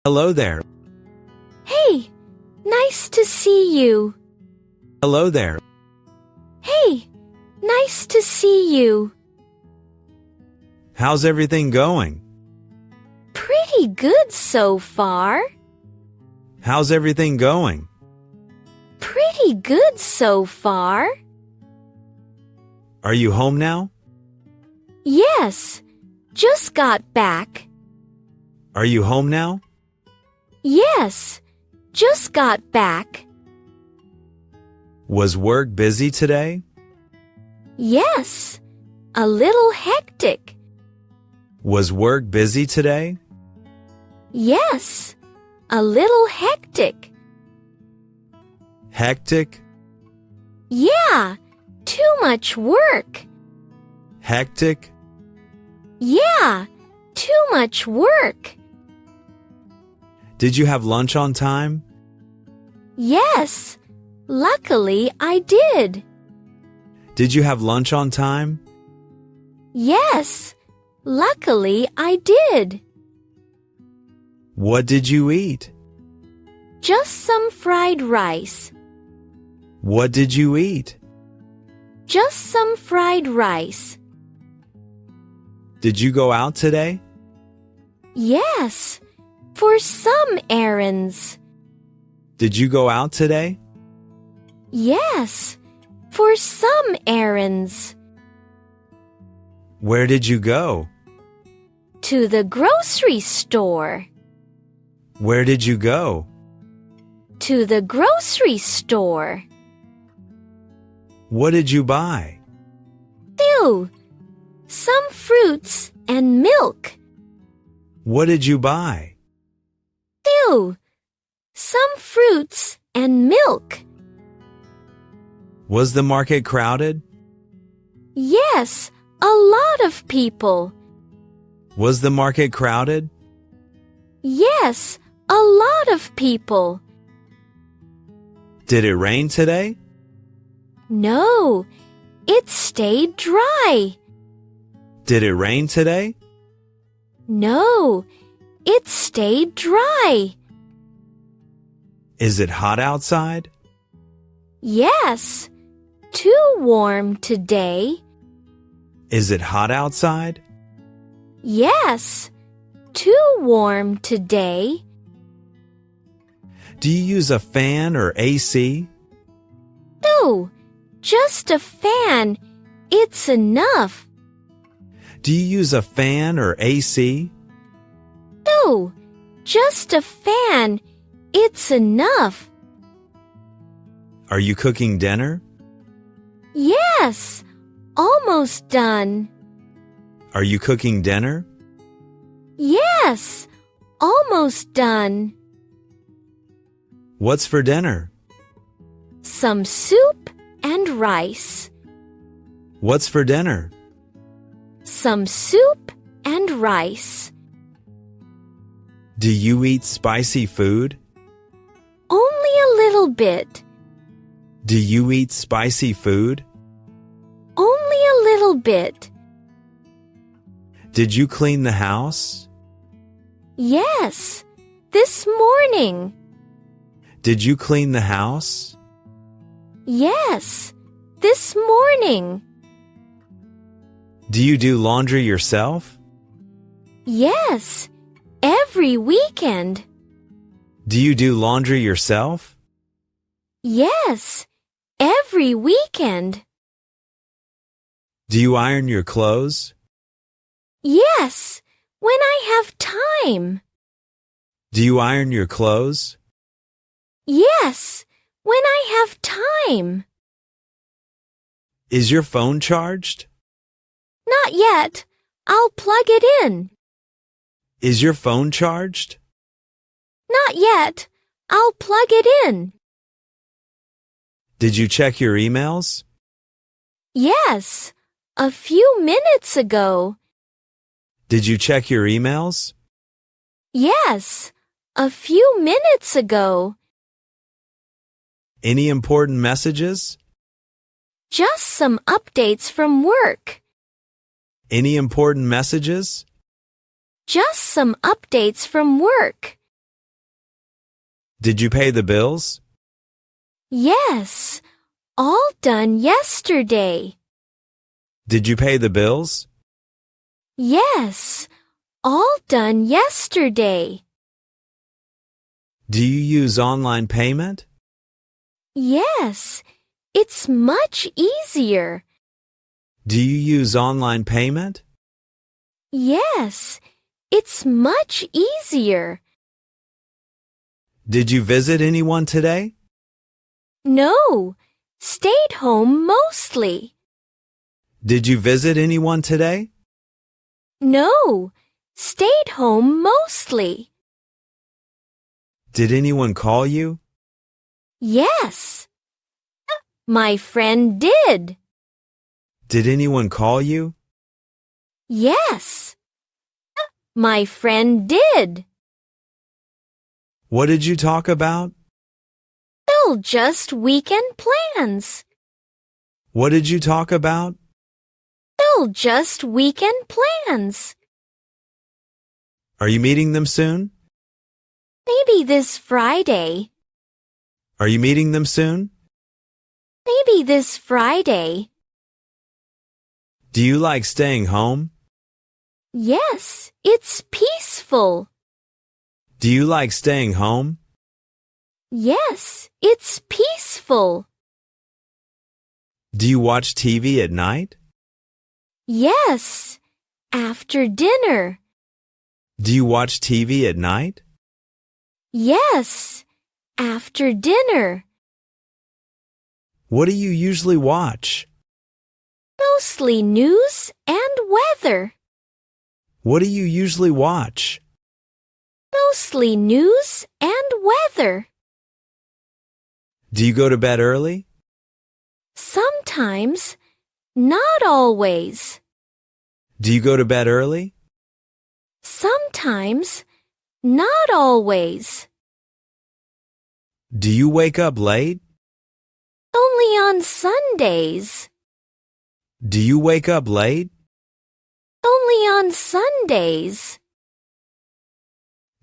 Hello there. Hey, nice to see you. Hello there. Hey, nice to see you. How's everything going? Pretty good so far. How's everything going? Pretty good so far. Are you home now? Yes, just got back. Are you home now? Yes, just got back. Was work busy today? Yes, a little hectic. Was work busy today? Yes, a little hectic. Hectic? Yeah, too much work. Hectic? Yeah, too much work. Did you have lunch on time? Yes, luckily I did. Did you have lunch on time? Yes, luckily I did. What did you eat? Just some fried rice. What did you eat? Just some fried rice. Did you go out today? Yes, for some errands. Did you go out today? Yes, for some errands. Where did you go? To the grocery store. Where did you go? To the grocery store. What did you buy? Ew, some fruits and milk. What did you buy? Ew, some fruits and milk. Was the market crowded? Yes, a lot of people. Was the market crowded? Yes, a lot of people. Did it rain today? No, it stayed dry. Did it rain today? No, it stayed dry. Is it hot outside? Yes, too warm today. Is it hot outside? Yes, too warm today. Do you use a fan or AC? No, just a fan. It's enough. Do you use a fan or AC? No, just a fan. It's enough. Are you cooking dinner? Yes, almost done. Are you cooking dinner? Yes, almost done. What's for dinner? Some soup and rice. What's for dinner? Some soup and rice. Do you eat spicy food? Only a little bit. Do you eat spicy food? Only a little bit. Did you clean the house? Yes, this morning. Did you clean the house? Yes, this morning. Do you do laundry yourself? Yes, every weekend. Do you do laundry yourself? Yes, every weekend. Do you iron your clothes? Yes, when I have time. Do you iron your clothes? Yes, when I have time. Is your phone charged? Not yet. I'll plug it in. Is your phone charged? Not yet. I'll plug it in. Did you check your emails? Yes, a few minutes ago. Did you check your emails? Yes, a few minutes ago. Any important messages? Just some updates from work. Any important messages? Just some updates from work. Did you pay the bills? Yes, all done yesterday. Did you pay the bills? Yes, all done yesterday. Do you use online payment? Yes, it's much easier. Do you use online payment? Yes, it's much easier. Did you visit anyone today? No, stayed home mostly. Did you visit anyone today? No, stayed home mostly. Did anyone call you? Yes, my friend did. Did anyone call you? Yes, my friend did. What did you talk about? Oh, just weekend plans. What did you talk about? Oh, just weekend plans. Are you meeting them soon? Maybe this Friday. Are you meeting them soon? Maybe this Friday. Do you like staying home? Yes, it's peaceful. Do you like staying home? Yes, it's peaceful. Do you watch TV at night? Yes, after dinner. Do you watch TV at night? Yes, after dinner. What do you usually watch? Mostly news and weather. What do you usually watch? Mostly news and weather. Do you go to bed early? Sometimes, not always. Do you go to bed early? Sometimes, not always. Do you wake up late? Only on Sundays. Do you wake up late? Only on Sundays.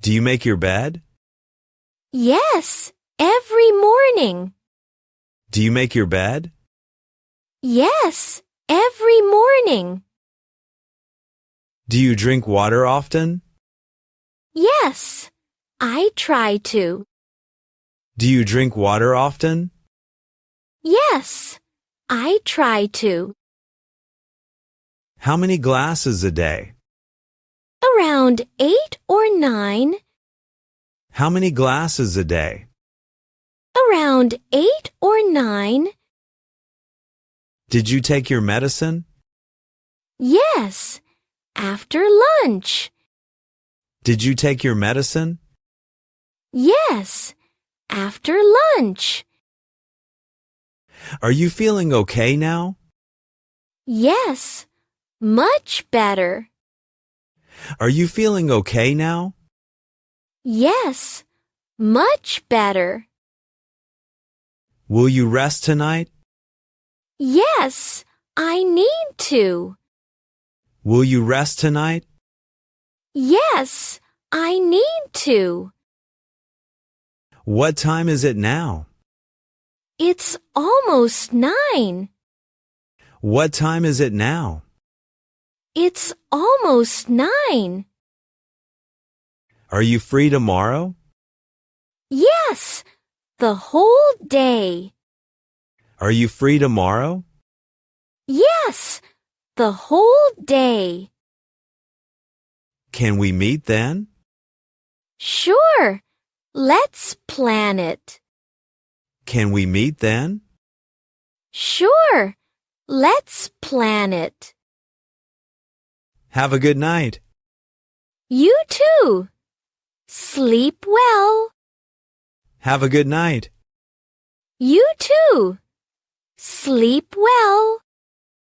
Do you make your bed? Yes, every morning. Do you make your bed? Yes, every morning. Do you drink water often? Yes, I try to. Do you drink water often? Yes, I try to. How many glasses a day? Around 8 or 9. How many glasses a day? Around 8 or 9. Did you take your medicine? Yes, after lunch. Did you take your medicine? Yes, after lunch. Are you feeling okay now? Yes, much better. Are you feeling okay now? Yes, much better. Will you rest tonight? Yes, I need to. Will you rest tonight? Yes, I need to. What time is it now? It's almost 9. What time is it now? It's almost 9. Are you free tomorrow? Yes, the whole day. Are you free tomorrow? Yes, the whole day. Can we meet then? Sure, let's plan it. Can we meet then? Sure, let's plan it. Have a good night. You too. Sleep well. Have a good night. You too. Sleep well.